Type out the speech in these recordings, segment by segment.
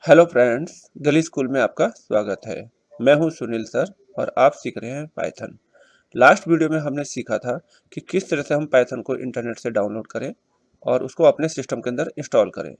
Hello friends, Delhi school में आपका स्वागत है। मैं हूं सुनील सर और आप सीख रहे हैं पाइथन। लास्ट वीडियो में हमने सीखा था कि किस तरह से हम पाइथन को इंटरनेट से डाउनलोड करें और उसको अपने सिस्टम के अंदर इंस्टॉल करें।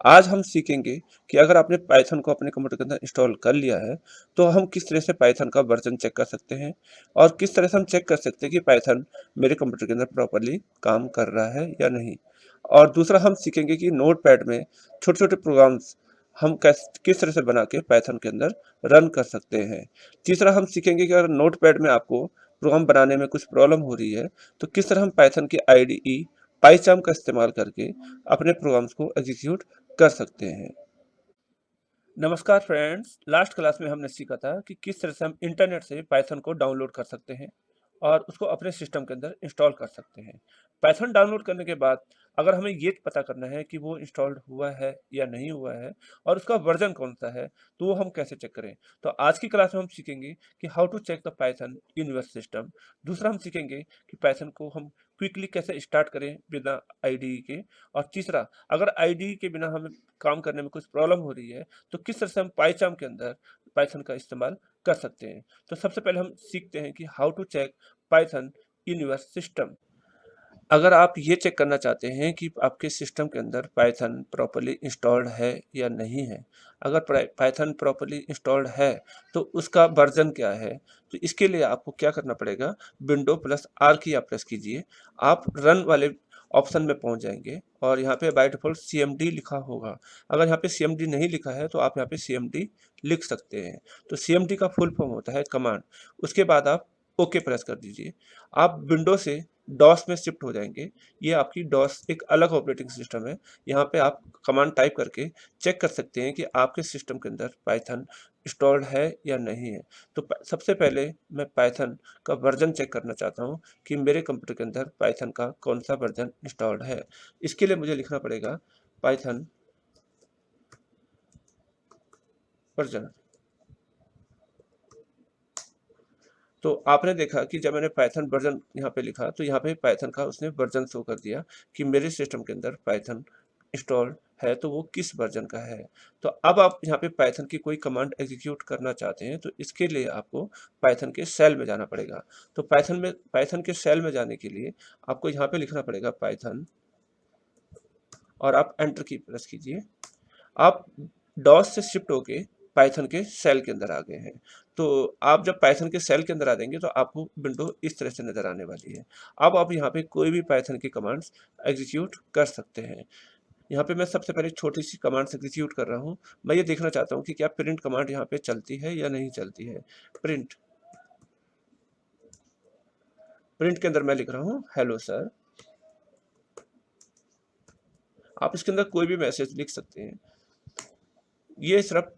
आज हम सीखेंगे कि अगर आपने पाइथन को अपने कंप्यूटर के अंदर इंस्टॉल कर लिया है, तो हम किस तरह से पाइथन का वर्जन चेक कर सकते हैं और किस तरह से हम चेक कर सकते हैं कि पाइथन मेरे कंप्यूटर के अंदर प्रॉपरली काम कर रहा है या नहीं। और दूसरा हम सीखेंगे कि नोटपैड में छोटे-छोटे प्रोग्राम्स हम किस तरह से बना के पाइथन के अंदर रन कर सकते हैं। तीसरा हम सीखेंगे कि अगर नोटपैड में आपको प्रोग्राम बनाने में कुछ प्रॉब्लम हो रही है, तो किस तरह हम पाइथन की आईडीई पाइचार्म का इस्तेमाल करके अपने प्रोग्राम्स को एग्जीक्यूट कर सकते हैं। नमस्कार फ्रेंड्स, लास्ट क्लास में हमने सीखा था कि किस तरह से हम इंटरनेट से पाइथन को डाउनलोड कर सकते हैं और उसको अपने सिस्टम के अंदर इंस्टॉल कर सकते हैं। पाइथन डाउनलोड करने के बाद अगर हमें ये पता करना है कि वो इंस्टॉल्ड हुआ है या नहीं हुआ है और उसका वर्जन कौन सा है, तो वो हम कैसे चेक करें। तो आज की क्लास में हम सीखेंगे कि how to check the Python in your system. दूसरा हम सीखेंगे कि पाइथन को हम क्विकली कैसे स्टार्ट करें बिना आईडीई के। और तीसरा, अगर आईडीई के बिना हमें काम करने में कुछ प्रॉब्लम हो रही है, तो किस तरह से हम पाइचार्म के अंदर पाइथन का इस्तेमाल कर सकते हैं। तो सबसे पहले हम सीखते हैं कि how to check Python in your system. अगर आप ये चेक करना चाहते हैं कि आपके सिस्टम के अंदर पाइथन प्रॉपर्ली इंस्टॉल्ड है या नहीं है, अगर पाइथन प्रॉपर्ली इंस्टॉल्ड है, तो उसका वर्जन क्या है, तो इसके लिए आपको क्या करना पड़ेगा, विंडो प्लस आर की आप प्रेस कीजिए। आप रन वाले ऑप्शन में पहुंच जाएंगे और यहाँ पे बाय डिफॉल्ट सीएमडी लिखा होगा। अगर यहाँ पे सीएमडी नहीं लिखा है, तो आप यहाँ पे सीएमडी लिख सकते हैं। तो सीएमडी का फुल फॉर्म होता है कमांड। उसके बाद आप ओके प्रेस कर दीजिए। आप विंडो से डॉस में शिफ्ट हो जाएंगे। ये आपकी डॉस एक अलग ऑपरेटिंग सिस्टम है। यहाँ पे आप कमांड टाइप करके चेक कर सकते हैं कि आपके सिस्टम के अंदर पाइथन इंस्टॉल्ड है या नहीं है। तो सबसे पहले मैं पाइथन का वर्जन चेक करना चाहता हूँ कि मेरे कंप्यूटर के अंदर पाइथन का कौन सा वर्जन इंस्टॉल्ड है। इसके लिए मुझे लिखना पड़ेगा पाइथन वर्जन। तो आपने देखा कि जब मैंने पाइथन वर्जन यहाँ पे लिखा, तो यहाँ पे पाइथन का उसने वर्जन शो कर दिया कि मेरे सिस्टम के अंदर पाइथन इंस्टॉल्ड है, तो वो किस वर्जन का है। तो अब आप यहाँ पे पाइथन की कोई कमांड एग्जीक्यूट करना चाहते हैं, तो इसके लिए आपको पाइथन के सेल में जाना पड़ेगा। तो पाइथन के सेल में जाने के लिए आपको यहाँ पे लिखना पड़ेगा पाइथन और आप एंटर की प्रेस कीजिए। आप डॉस से शिफ्ट होके पाइथन के सेल के अंदर आ गए हैं। तो आप जब पाइथन के सेल के अंदर आ जाएंगे, तो आपको विंडो इस तरह से नजर आने वाली है। अब आप यहाँ पे कोई भी पाइथन की कमांड्स एग्जीक्यूट कर सकते हैं। यहाँ पे मैं सबसे पहले छोटी सी कमांड्स एग्जीक्यूट कर रहा हूँ। मैं ये देखना चाहता हूँ कि क्या प्रिंट कमांड यहाँ पे चलती है या नहीं चलती है। प्रिंट प्रिंट के अंदर मैं लिख रहा हूँ हेलो सर। आप इसके अंदर कोई भी मैसेज लिख सकते हैं। ये सिर्फ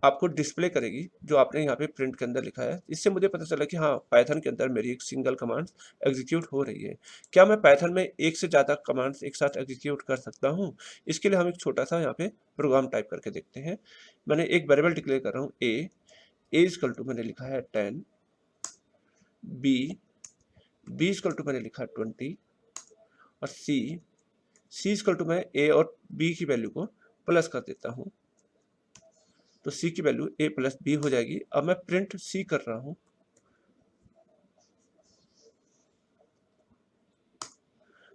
आपको डिस्प्ले करेगी जो आपने यहाँ पे प्रिंट के अंदर लिखा है। इससे मुझे पता चला कि हाँ, पाइथन के अंदर मेरी एक सिंगल कमांड एग्जीक्यूट हो रही है। क्या मैं पाइथन में एक से ज़्यादा कमांड्स एक साथ एग्जीक्यूट कर सकता हूँ? इसके लिए हम एक छोटा सा यहाँ पे प्रोग्राम टाइप करके देखते हैं। मैंने एक वेरिएबल डिक्लेयर कर रहा हूँ ए इक्वल टू मैंने लिखा है 10, बी इक्वल टू मैंने लिखा है 20 और सी इक्वल टू मैं ए और बी की वैल्यू को प्लस कर देता हूँ, तो सी की वैल्यू ए प्लस बी हो जाएगी। अब मैं प्रिंट सी कर रहा हूँ।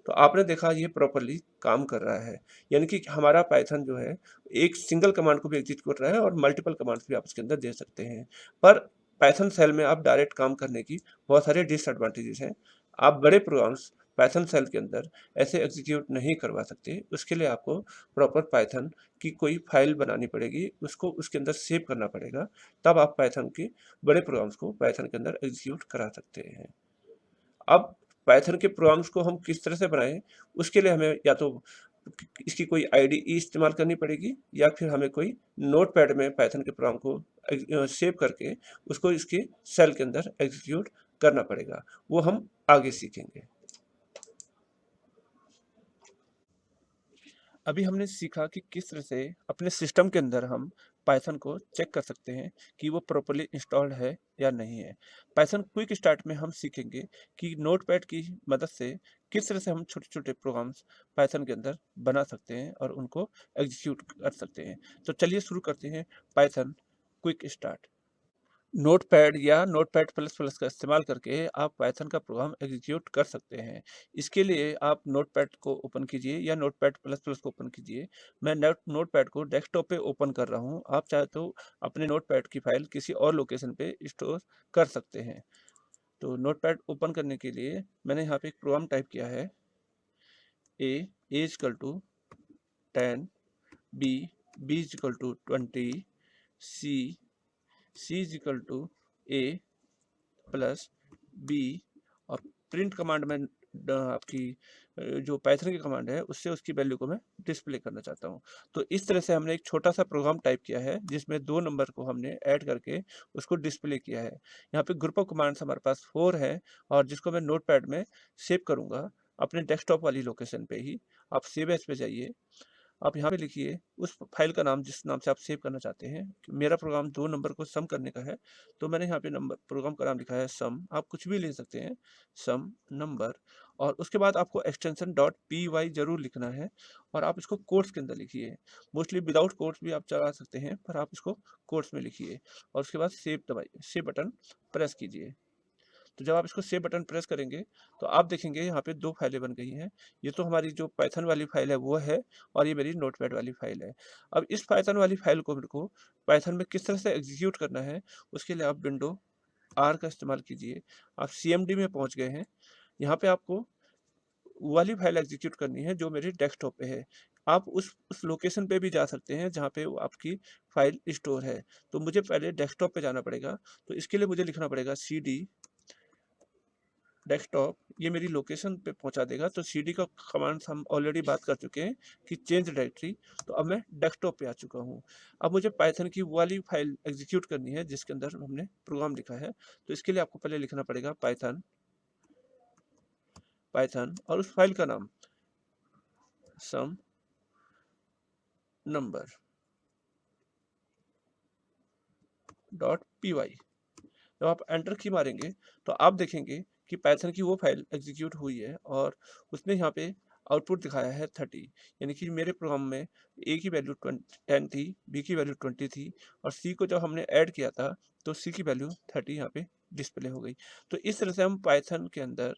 तो आपने देखा ये प्रॉपर्ली काम कर रहा है, यानी कि हमारा पाइथन जो है एक सिंगल कमांड को भी एग्जीक्यूट कर रहा है और मल्टीपल कमांड्स भी आप इसके अंदर दे सकते हैं। पर पाइथन सेल में आप डायरेक्ट काम करने की बहुत सारे डिसएडवांटेजेस हैं। आप बड़े प्रोग्राम्स पाइथन सेल के अंदर ऐसे एग्जीक्यूट नहीं करवा सकते। उसके लिए आपको प्रॉपर पाइथन की कोई फाइल बनानी पड़ेगी, उसको उसके अंदर सेव करना पड़ेगा, तब आप पाइथन के बड़े प्रोग्राम्स को पाइथन के अंदर एग्जीक्यूट करा सकते हैं। अब पाइथन के प्रोग्राम्स को हम किस तरह से बनाएं, उसके लिए हमें या तो इसकी कोई आईडीई इस्तेमाल करनी पड़ेगी या फिर हमें कोई नोटपैड में पाइथन के प्रोग्राम को सेव करके उसको इसके सेल के अंदर एग्जीक्यूट करना पड़ेगा। वो हम आगे सीखेंगे। अभी हमने सीखा कि किस तरह से अपने सिस्टम के अंदर हम पाइथन को चेक कर सकते हैं कि वो प्रॉपर्ली इंस्टॉल्ड है या नहीं है। पाइथन क्विक स्टार्ट में हम सीखेंगे कि नोटपैड की मदद से किस तरह से हम छोटे-छोटे प्रोग्राम्स पाइथन के अंदर बना सकते हैं और उनको एग्जीक्यूट कर सकते हैं। तो चलिए शुरू करते हैं पाइथन क्विक स्टार्ट। नोटपैड या नोटपैड प्लस प्लस का इस्तेमाल करके आप पाइथन का प्रोग्राम एग्जीक्यूट कर सकते हैं। इसके लिए आप नोटपैड को ओपन कीजिए या नोटपैड प्लस प्लस को ओपन कीजिए। मैं नोटपैड को डेस्कटॉप पे ओपन कर रहा हूँ। आप चाहे तो अपने नोटपैड की फाइल किसी और लोकेशन पे स्टोर कर सकते हैं। तो नोटपैड ओपन करने के लिए मैंने यहाँ पे एक प्रोग्राम टाइप किया है। A equal to 10, B equal to 20, C equal to A plus B, और प्रिंट कमांड में आपकी जो पाइथन की कमांड है उससे उसकी वैल्यू को मैं डिस्प्ले करना चाहता हूँ। तो इस तरह से हमने एक छोटा सा प्रोग्राम टाइप किया है जिसमें 2 नंबर को हमने ऐड करके उसको डिस्प्ले किया है। यहाँ पे ग्रुप ऑफ कमांड्स हमारे पास 4 है और जिसको मैं नोटपैड में सेव करूँगा अपने डेस्कटॉप वाली लोकेशन पे ही। आप सेव एज पे जाइए। आप यहाँ पे लिखिए उस फाइल का नाम जिस नाम से आप सेव करना चाहते हैं। मेरा प्रोग्राम 2 नंबर को सम करने का है, तो मैंने यहाँ पे नंबर प्रोग्राम का नाम लिखा है सम। आप कुछ भी ले सकते हैं, सम नंबर, और उसके बाद आपको एक्सटेंशन .py ज़रूर लिखना है और आप इसको कोट्स के अंदर लिखिए। मोस्टली विदाउट कोट्स भी आप चला सकते हैं, पर आप इसको कोट्स में लिखिए और उसके बाद सेव दबाइए, सेव बटन प्रेस कीजिए। तो जब आप इसको सेव बटन प्रेस करेंगे तो आप देखेंगे यहाँ पे 2 फाइलें बन गई हैं। ये तो हमारी जो पाइथन वाली फाइल है वो है, और ये मेरी नोटपैड वाली फाइल है। अब इस पाइथन वाली फाइल को मेरे को पाइथन में किस तरह से एग्जीक्यूट करना है, उसके लिए आप विंडो आर का इस्तेमाल कीजिए। आप सीएमडी में पहुंच गए हैं। यहाँ पे आपको वो वाली फाइल एग्जीक्यूट करनी है जो मेरे डेस्कटॉप पे है। आप उस लोकेशन पे भी जा सकते हैं जहाँ पे वो आपकी फाइल स्टोर है। तो मुझे पहले डेस्कटॉप पे जाना पड़ेगा। तो इसके लिए मुझे लिखना पड़ेगा cd डेस्कटॉप। ये मेरी लोकेशन पे पहुंचा देगा। तो cd का कमांड्स हम ऑलरेडी बात कर चुके हैं कि चेंज डायरेक्टरी। तो अब मैं डेस्कटॉप पे आ चुका हूँ। अब मुझे पाइथन की वो वाली फाइल एग्जीक्यूट करनी है जिसके अंदर हमने प्रोग्राम लिखा है। तो इसके लिए आपको पहले लिखना पड़ेगा पाइथन, और उस फाइल का नाम सम नंबर .py। जब आप एंटर की मारेंगे तो आप देखेंगे कि पाइथन की वो फाइल एग्जीक्यूट हुई है और उसने यहाँ पे आउटपुट दिखाया है 30। यानी कि मेरे प्रोग्राम में ए की वैल्यू 10 थी, बी की वैल्यू 20 थी, और सी को जब हमने ऐड किया था तो सी की वैल्यू 30 यहाँ पे डिस्प्ले हो गई। तो इस तरह से हम पाइथन के अंदर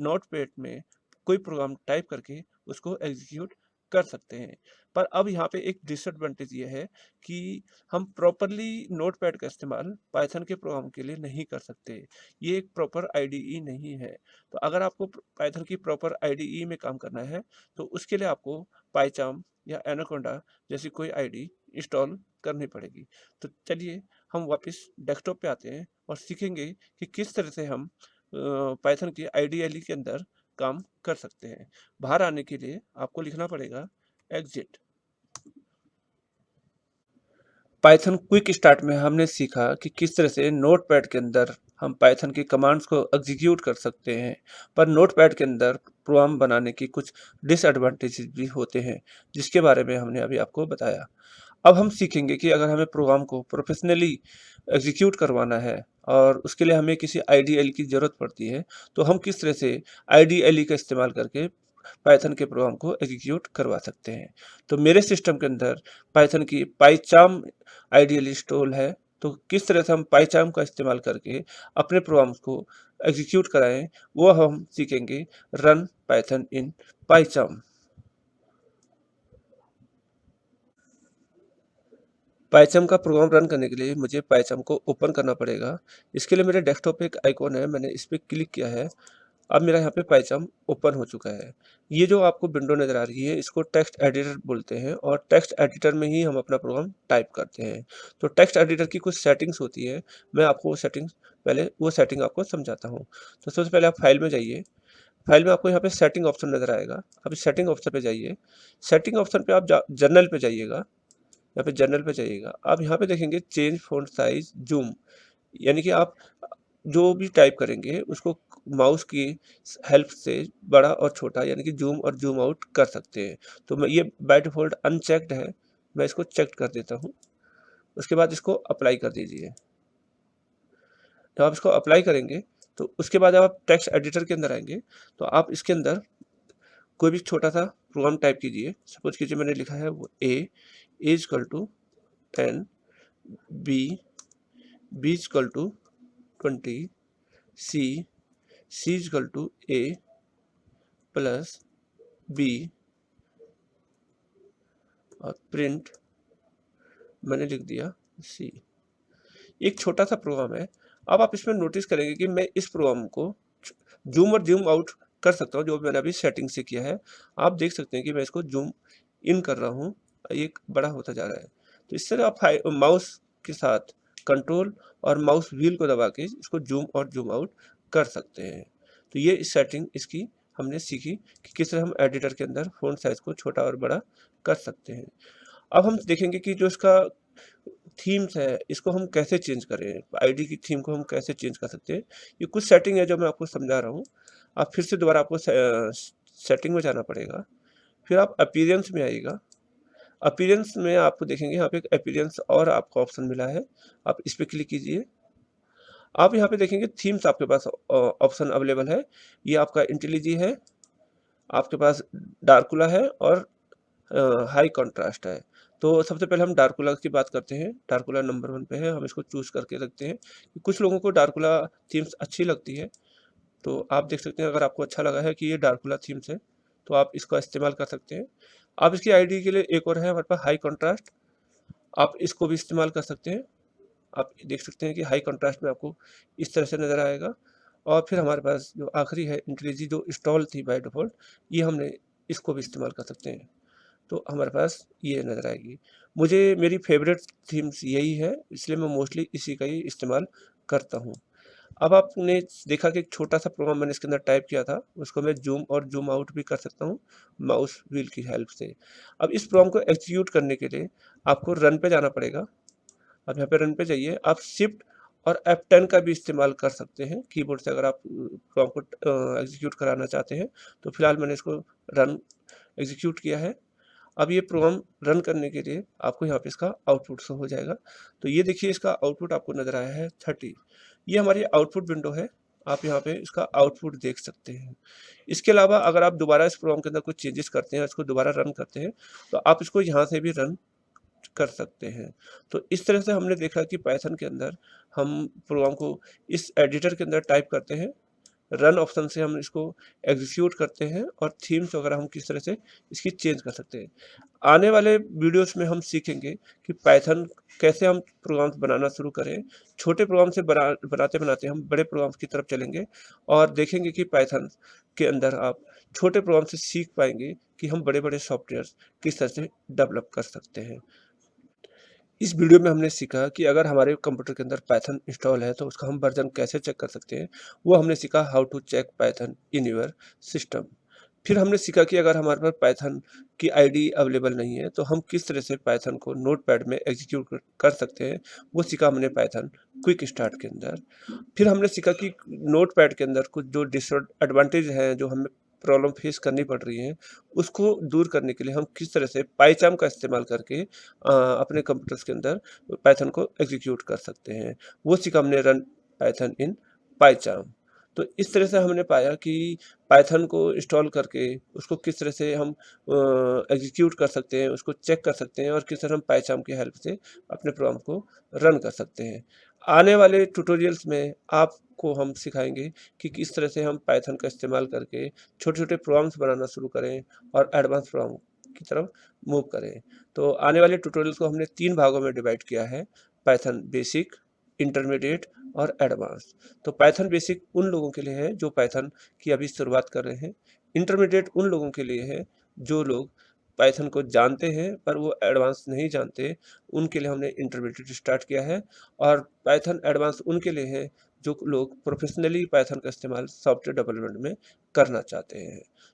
नोटपैड में कोई प्रोग्राम टाइप करके उसको एग्जीक्यूट कर सकते हैं। पर अब यहाँ पे एक डिसएडवांटेज ये है कि हम प्रॉपरली नोटपैड का इस्तेमाल पाइथन के प्रोग्राम के लिए नहीं कर सकते। ये एक प्रॉपर आईडीई नहीं है। तो अगर आपको पाइथन की प्रॉपर आईडीई में काम करना है तो उसके लिए आपको पाइचार्म या एनाकोंडा जैसी कोई आईडी इंस्टॉल करनी पड़ेगी। तो चलिए हम वापस डेस्कटॉप पे आते हैं और सीखेंगे कि किस तरह से हम पाइथन की आईडीएलई के अंदर काम कर सकते हैं। बाहर आने के लिए आपको लिखना पड़ेगा एग्जिट। पाइथन क्विक स्टार्ट में हमने सीखा कि किस तरह से नोटपैड के अंदर हम पाइथन की कमांड्स को एग्जीक्यूट कर सकते हैं, पर नोटपैड के अंदर प्रोग्राम बनाने की कुछ डिसएडवांटेजेस भी होते हैं जिसके बारे में हमने अभी आपको बताया। अब हम सीखेंगे कि अगर हमें प्रोग्राम को प्रोफेशनली एग्जीक्यूट करवाना है और उसके लिए हमें किसी आईडीएल की ज़रूरत पड़ती है, तो हम किस तरह से आईडीएल का इस्तेमाल करके पाइथन के प्रोग्राम को एग्जीक्यूट करवा सकते हैं। तो मेरे सिस्टम के अंदर पाइथन की पाइचार्म आईडीएल इंस्टॉल है। तो किस तरह से हम पाइचार्म का इस्तेमाल करके अपने प्रोग्राम्स को एग्जीक्यूट कराएं, वो हम सीखेंगे रन पाइथन इन पाइचार्म। पाइथन का प्रोग्राम रन करने के लिए मुझे पाइथन को ओपन करना पड़ेगा। इसके लिए मेरे डेस्कटॉप पे एक आइकॉन है, मैंने इस पर क्लिक किया है। अब मेरा यहाँ पे पाइथन ओपन हो चुका है। ये जो आपको विंडो नज़र आ रही है इसको टेक्स्ट एडिटर बोलते हैं और टेक्स्ट एडिटर में ही हम अपना प्रोग्राम टाइप करते हैं। तो टेक्स्ट एडिटर की कुछ सेटिंग्स होती है, मैं आपको वो सेटिंग आपको समझाता हूँ। तो सबसे पहले आप फाइल में जाइए। फाइल में आपको यहाँ पे सेटिंग ऑप्शन नज़र आएगा। अब इस सेटिंग ऑप्शन पे जाइए। सेटिंग ऑप्शन पे आप जर्नल पे जाइएगा। यहाँ पे जनरल पे जाइएगा। आप यहाँ पे देखेंगे चेंज फ़ॉन्ट साइज़ जूम, यानी कि आप जो भी टाइप करेंगे उसको माउस की हेल्प से बड़ा और छोटा यानी कि जूम और जूम आउट कर सकते हैं। तो मैं ये बाय डिफ़ॉल्ट अनचेक्ड है, मैं इसको चेक कर देता हूँ। उसके बाद इसको अप्लाई कर दीजिए। जब आप इसको अप्लाई करेंगे तो उसके बाद जब आप टेक्स्ट एडिटर के अंदर आएँगे तो आप इसके अंदर कोई भी छोटा सा प्रोग्राम टाइप कीजिए। सपोज कीजिए मैंने लिखा है वो A is equal to 10, B is equal to 20, C is equal to A plus B और प्रिंट मैंने लिख दिया सी। एक छोटा सा प्रोग्राम है। अब आप इसमें नोटिस करेंगे कि मैं इस प्रोग्राम को जूम और जूम आउट कर सकता हूँ, जो मैंने अभी सेटिंग से किया है। आप देख सकते हैं कि मैं इसको जूम इन कर रहा हूँ, ये बड़ा होता जा रहा है। तो इस तरह आप माउस के साथ कंट्रोल और माउस व्हील को दबा के इसको जूम और जूम आउट कर सकते हैं। तो ये सेटिंग इसकी हमने सीखी कि किस तरह हम एडिटर के अंदर फ़ॉन्ट साइज़ को छोटा और बड़ा कर सकते हैं। अब हम देखेंगे कि जो इसका थीम्स है, इसको हम कैसे चेंज करें, आईडी की थीम को हम कैसे चेंज कर सकते हैं। ये कुछ सेटिंग है जो मैं आपको समझा रहा हूँ। आप फिर से दोबारा आपको सेटिंग में जाना पड़ेगा, फिर आप अपीयरेंस में आइएगा। अपीयरेंस में आप देखेंगे यहाँ पे एक अपीयरेंस और आपको ऑप्शन मिला है, आप इस पे क्लिक कीजिए। आप यहाँ पे देखेंगे थीम्स आपके पास ऑप्शन अवेलेबल है। ये आपका इंटेलिजी है, आपके पास डार्कुला है और हाई कंट्रास्ट है। तो सबसे पहले हम डार्कुला की बात करते हैं। डार्कुला नंबर 1 पे है, हम इसको चूज़ करके रखते हैं। कुछ लोगों को डार्कुला थीम्स अच्छी लगती है, तो आप देख सकते हैं अगर आपको अच्छा लगा है कि ये डार्कुला थीम्स है, तो आप इसका इस्तेमाल कर सकते हैं। आप इसकी आईडी के लिए एक और है हमारे पास हाई कंट्रास्ट, आप इसको भी इस्तेमाल कर सकते हैं। आप देख सकते हैं कि हाई कंट्रास्ट में आपको इस तरह से नज़र आएगा। और फिर हमारे पास जो आखिरी है इंटेलिजी, जो इंस्टॉल थी बाय डिफ़ॉल्ट, ये हमने इसको भी इस्तेमाल कर सकते हैं। तो हमारे पास ये नज़र आएगी। मुझे मेरी फ़ेवरेट थीम्स यही है, इसलिए मैं मोस्टली इसी का ही इस्तेमाल करता हूँ। अब आपने देखा कि एक छोटा-सा प्रोग्राम मैंने इसके अंदर टाइप किया था, उसको मैं ज़ूम और ज़ूम आउट भी कर सकता हूँ, माउस व्हील की हेल्प से। अब इस प्रोग्राम को एग्ज़ीक्यूट करने के लिए आपको रन पे जाना पड़ेगा। आप यहाँ पे रन पे जाइए, आप शिफ्ट और F10 का भी इस्तेमाल कर सकते हैं कीबोर्ड से, अगर आप प्रोग्राम को एग्ज़ीक्यूट कराना चाहते हैं। तो फिलहाल मैंने इसको रन एग्ज़ीक्यूट किया है। अब ये प्रोग्राम रन करने के लिए आपको यहाँ पे इसका आउटपुट शो हो जाएगा। तो ये देखिए इसका आउटपुट आपको नज़र आया है 30। ये हमारी आउटपुट विंडो है, आप यहाँ पे इसका आउटपुट देख सकते हैं। इसके अलावा अगर आप दोबारा इस प्रोग्राम के अंदर कुछ चेंजेस करते हैं, इसको दोबारा रन करते हैं, तो आप इसको यहाँ से भी रन कर सकते हैं। तो इस तरह से हमने देखा कि पाइथन के अंदर हम प्रोग्राम को इस एडिटर के अंदर टाइप करते हैं, रन ऑप्शन से हम इसको एग्जीक्यूट करते हैं और थीम्स वगैरह हम किस तरह से इसकी चेंज कर सकते हैं। आने वाले वीडियोस में हम सीखेंगे कि पाइथन कैसे हम प्रोग्राम्स बनाना शुरू करें। छोटे प्रोग्राम से बनाते-बनाते हम बड़े प्रोग्राम्स की तरफ चलेंगे और देखेंगे कि पाइथन के अंदर आप छोटे प्रोग्राम से सीख पाएँगे कि हम बड़े-बड़े सॉफ्टवेयर्स किस तरह से डेवलप कर सकते हैं। इस वीडियो में हमने सीखा कि अगर हमारे कंप्यूटर के अंदर पाइथन इंस्टॉल है तो उसका हम वर्जन कैसे चेक कर सकते हैं। वो हमने सीखा how to check Python in your system. फिर हमने सीखा कि अगर हमारे पास पाइथन की आईडी अवेलेबल नहीं है तो हम किस तरह से पाइथन को नोटपैड में एग्जीक्यूट कर सकते हैं। वो सीखा हमने पाइथन क्विक स्टार्ट के अंदर। फिर हमने सीखा कि नोटपैड के अंदर कुछ जो डिसएडवांटेज हैं, जो हमें प्रॉब्लम फेस करनी पड़ रही है, उसको दूर करने के लिए हम किस तरह से पाइचार्म का इस्तेमाल करके अपने कंप्यूटर्स के अंदर पाइथन को एग्जीक्यूट कर सकते हैं। वो सीखा हमने रन पाइथन इन पाइचार्म। तो इस तरह से हमने पाया कि पाइथन को इंस्टॉल करके उसको किस तरह से हम एग्जीक्यूट कर सकते हैं, उसको चेक कर सकते हैं और किस तरह हम पाइचार्म की हेल्प से अपने प्रोग्राम को रन कर सकते हैं। आने वाले ट्यूटोरियल्स में आपको हम सिखाएँगे कि किस तरह से हम पाइथन का इस्तेमाल करके छोटे-छोटे प्रोग्राम्स बनाना शुरू करें और एडवांस प्रोग्राम की तरफ मूव करें। तो आने वाले ट्यूटोरियल्स को हमने 3 भागों में डिवाइड किया है, पाइथन बेसिक, इंटरमीडिएट और एडवांस। तो पाइथन बेसिक उन लोगों के लिए है जो पाइथन की अभी शुरुआत कर रहे हैं। इंटरमीडिएट उन लोगों के लिए है जो लोग पाइथन को जानते हैं पर वो एडवांस नहीं जानते, उनके लिए हमने इंटरमीडिएट स्टार्ट किया है। और पाइथन एडवांस उनके लिए है जो लोग प्रोफेशनली पाइथन का इस्तेमाल सॉफ्टवेयर डेवलपमेंट में करना चाहते हैं।